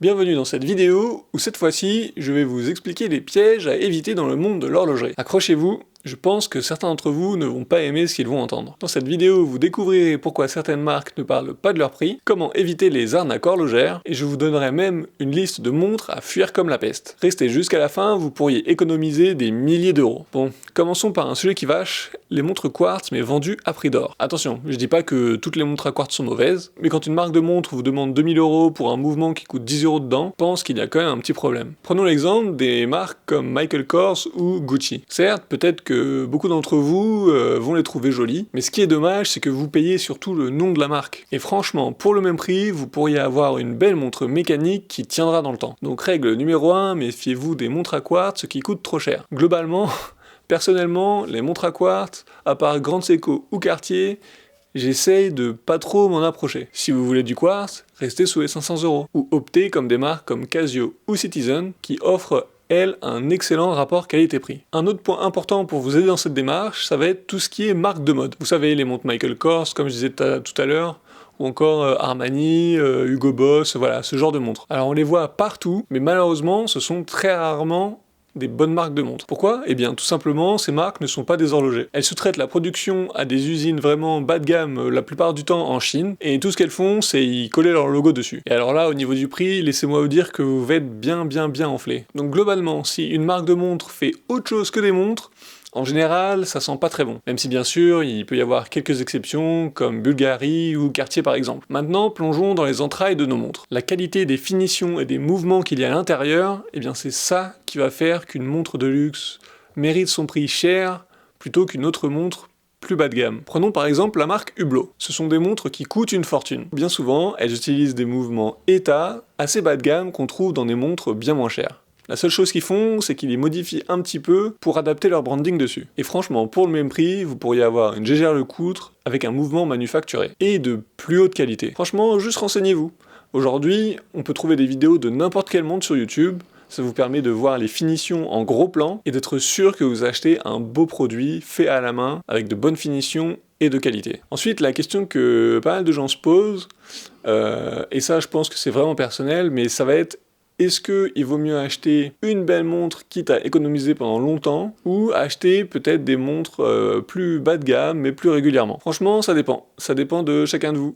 Bienvenue dans cette vidéo où cette fois-ci, je vais vous expliquer les pièges à éviter dans le monde de l'horlogerie. Accrochez-vous, je pense que certains d'entre vous ne vont pas aimer ce qu'ils vont entendre. Dans cette vidéo, vous découvrirez pourquoi certaines marques ne parlent pas de leur prix, comment éviter les arnaques horlogères, et je vous donnerai même une liste de montres à fuir comme la peste. Restez jusqu'à la fin, vous pourriez économiser des milliers d'euros. Bon, commençons par un sujet qui vache, les montres quartz mais vendues à prix d'or. Attention, je dis pas que toutes les montres à quartz sont mauvaises, mais quand une marque de montre vous demande 2000 € pour un mouvement qui coûte 10 € dedans, je pense qu'il y a quand même un petit problème. Prenons l'exemple des marques comme Michael Kors ou Gucci. Certes, peut-être que beaucoup d'entre vous vont les trouver jolies, mais ce qui est dommage, c'est que vous payez surtout le nom de la marque. Et franchement, pour le même prix, vous pourriez avoir une belle montre mécanique qui tiendra dans le temps. Donc règle numéro 1, méfiez-vous des montres à quartz qui coûtent trop cher. Globalement, personnellement, les montres à quartz, à part Grand Seiko ou Cartier, j'essaye de pas trop m'en approcher. Si vous voulez du quartz, restez sous les 500 €, ou optez comme des marques comme Casio ou Citizen, qui offrent un excellent rapport qualité-prix. Un autre point important pour vous aider dans cette démarche, ça va être tout ce qui est marque de mode. Vous savez, les montres Michael Kors, comme je disais tout à l'heure, ou encore Armani, Hugo Boss, voilà, ce genre de montres. Alors on les voit partout, mais malheureusement, ce sont très rarement des bonnes marques de montres. Pourquoi ? Eh bien, tout simplement, ces marques ne sont pas des horlogers. Elles sous-traitent la production à des usines vraiment bas de gamme la plupart du temps en Chine, et tout ce qu'elles font, c'est y coller leur logo dessus. Et alors là, au niveau du prix, laissez-moi vous dire que vous êtes bien enflé. Donc globalement, si une marque de montre fait autre chose que des montres, en général, ça sent pas très bon. Même si bien sûr, il peut y avoir quelques exceptions, comme Bulgari ou Cartier par exemple. Maintenant, plongeons dans les entrailles de nos montres. La qualité des finitions et des mouvements qu'il y a à l'intérieur, eh bien c'est ça qui va faire qu'une montre de luxe mérite son prix cher, plutôt qu'une autre montre plus bas de gamme. Prenons par exemple la marque Hublot. Ce sont des montres qui coûtent une fortune. Bien souvent, elles utilisent des mouvements état assez bas de gamme qu'on trouve dans des montres bien moins chères. La seule chose qu'ils font, c'est qu'ils les modifient un petit peu pour adapter leur branding dessus. Et franchement, pour le même prix, vous pourriez avoir une Jaeger-LeCoultre avec un mouvement manufacturé, et de plus haute qualité. Franchement, juste renseignez-vous. Aujourd'hui, on peut trouver des vidéos de n'importe quelle montre sur YouTube, ça vous permet de voir les finitions en gros plan, et d'être sûr que vous achetez un beau produit fait à la main, avec de bonnes finitions et de qualité. Ensuite, la question que pas mal de gens se posent, et ça je pense que c'est vraiment personnel, mais ça va être: est-ce qu'il vaut mieux acheter une belle montre quitte à économiser pendant longtemps, ou acheter peut-être des montres plus bas de gamme mais plus régulièrement? Franchement, ça dépend. Ça dépend de chacun de vous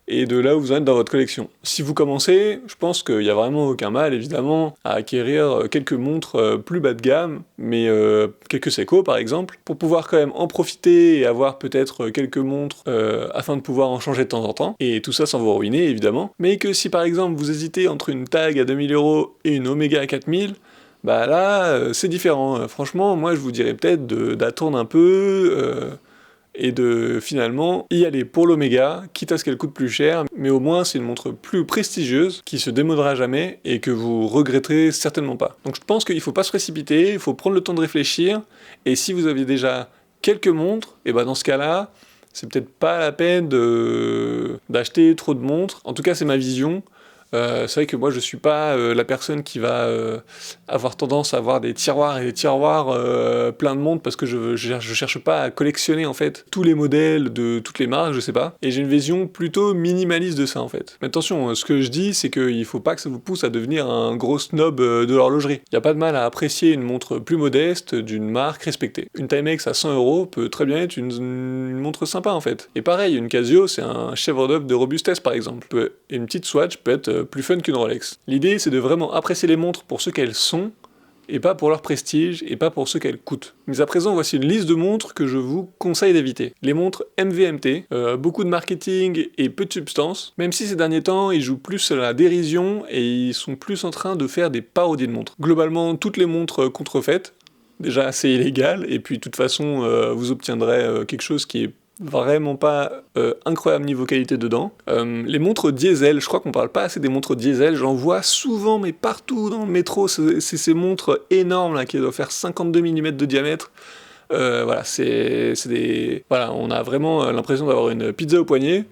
et de là où vous en êtes dans votre collection. Si vous commencez, je pense qu'il n'y a vraiment aucun mal, évidemment, à acquérir quelques montres plus bas de gamme, mais quelques Seiko par exemple, pour pouvoir quand même en profiter et avoir peut-être quelques montres afin de pouvoir en changer de temps en temps, et tout ça sans vous ruiner évidemment. Mais que si par exemple vous hésitez entre une Tag à 2000 € et une Omega à 4000, bah là c'est différent. Franchement, moi je vous dirais peut-être d'attendre un peu, et de finalement y aller pour l'Omega, quitte à ce qu'elle coûte plus cher, mais au moins c'est une montre plus prestigieuse, qui se démodera jamais, et que vous regretterez certainement pas. Donc je pense qu'il faut pas se précipiter, il faut prendre le temps de réfléchir, et si vous aviez déjà quelques montres, et ben dans ce cas-là, c'est peut-être pas la peine d'acheter trop de montres, en tout cas c'est ma vision. C'est vrai que moi je suis pas la personne qui va avoir tendance à avoir des tiroirs et des tiroirs plein de montres, parce que je cherche pas à collectionner en fait tous les modèles de toutes les marques, je sais pas, et j'ai une vision plutôt minimaliste de ça en fait. Mais attention, ce que je dis, c'est qu'il faut pas que ça vous pousse à devenir un gros snob de l'horlogerie. Y a pas de mal à apprécier une montre plus modeste d'une marque respectée. Une Timex à 100 € peut très bien être une montre sympa en fait. Et pareil, une Casio, c'est un chef-d'œuvre de robustesse par exemple. Et une petite Swatch peut être plus fun qu'une Rolex. L'idée, c'est de vraiment apprécier les montres pour ce qu'elles sont, et pas pour leur prestige, et pas pour ce qu'elles coûtent. Mais à présent, voici une liste de montres que je vous conseille d'éviter. Les montres MVMT, beaucoup de marketing et peu de substance, même si ces derniers temps, ils jouent plus à la dérision, et ils sont plus en train de faire des parodies de montres. Globalement, toutes les montres contrefaites, déjà c'est illégal, et puis de toute façon, vous obtiendrez quelque chose qui est vraiment pas incroyable niveau qualité dedans. Les montres diesel, je crois qu'on parle pas assez des montres diesel, j'en vois souvent mais partout dans le métro, c'est ces montres énormes là qui doivent faire 52 mm de diamètre. Voilà, c'est des... Voilà, on a vraiment l'impression d'avoir une pizza au poignet.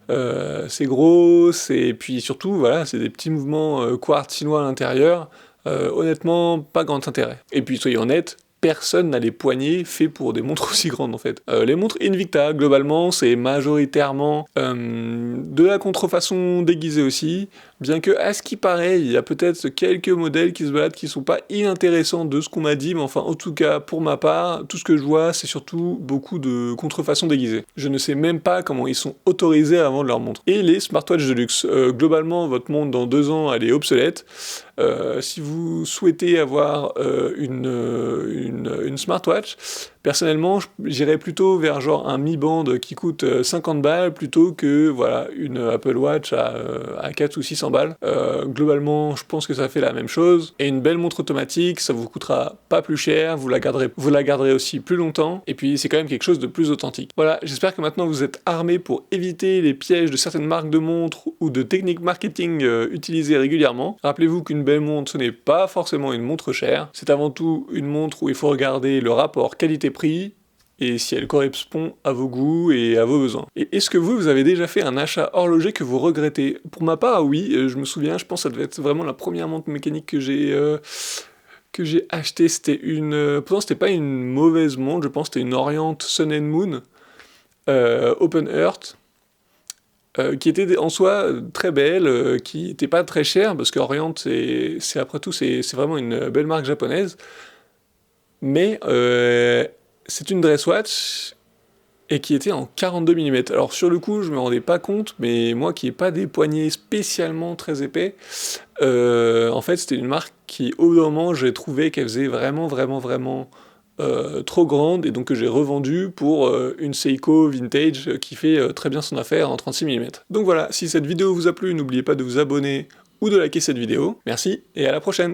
C'est gros, et puis surtout, voilà, c'est des petits mouvements quartz chinois à l'intérieur. Honnêtement, pas grand intérêt. Et puis soyons honnêtes, personne n'a les poignets faits pour des montres aussi grandes en fait. Les montres Invicta, globalement, c'est majoritairement de la contrefaçon déguisée aussi, Bien que, à ce qui paraît, il y a peut-être quelques modèles qui se baladent qui sont pas inintéressants de ce qu'on m'a dit, mais enfin, en tout cas, pour ma part, tout ce que je vois, c'est surtout beaucoup de contrefaçons déguisées. Je ne sais même pas comment ils sont autorisés avant de leur montre. Et les smartwatches de luxe. Globalement, votre montre, dans 2 ans, elle est obsolète. Si vous souhaitez avoir une smartwatch, personnellement, j'irais plutôt vers genre un Mi Band qui coûte 50 balles plutôt que voilà une Apple Watch à 4 ou 600 balles. Globalement, je pense que ça fait la même chose. Et une belle montre automatique, ça vous coûtera pas plus cher, vous la garderez aussi plus longtemps, et puis c'est quand même quelque chose de plus authentique. Voilà, j'espère que maintenant vous êtes armés pour éviter les pièges de certaines marques de montres ou de techniques marketing utilisées régulièrement. Rappelez-vous qu'une belle montre, ce n'est pas forcément une montre chère, c'est avant tout une montre où il faut regarder le rapport qualité-prix, et si elle correspond à vos goûts et à vos besoins. Et est-ce que vous avez déjà fait un achat horloger que vous regrettez? Pour ma part, oui, je me souviens, je pense que ça devait être vraiment la première montre mécanique que j'ai acheté. C'était pourtant c'était pas une mauvaise montre, je pense que c'était une Orient Sun and Moon Open Earth, qui était en soi très belle, qui n'était pas très chère, parce que Orient, c'est après tout, c'est vraiment une belle marque japonaise, mais c'est une dress watch et qui était en 42 mm. Alors sur le coup, je me rendais pas compte, mais moi qui n'ai pas des poignets spécialement très épais, en fait c'était une marque qui, au bout d'un moment, j'ai trouvé qu'elle faisait vraiment trop grande, et donc que j'ai revendu pour une Seiko vintage qui fait très bien son affaire en 36 mm. Donc voilà, si cette vidéo vous a plu, n'oubliez pas de vous abonner ou de liker cette vidéo. Merci et à la prochaine.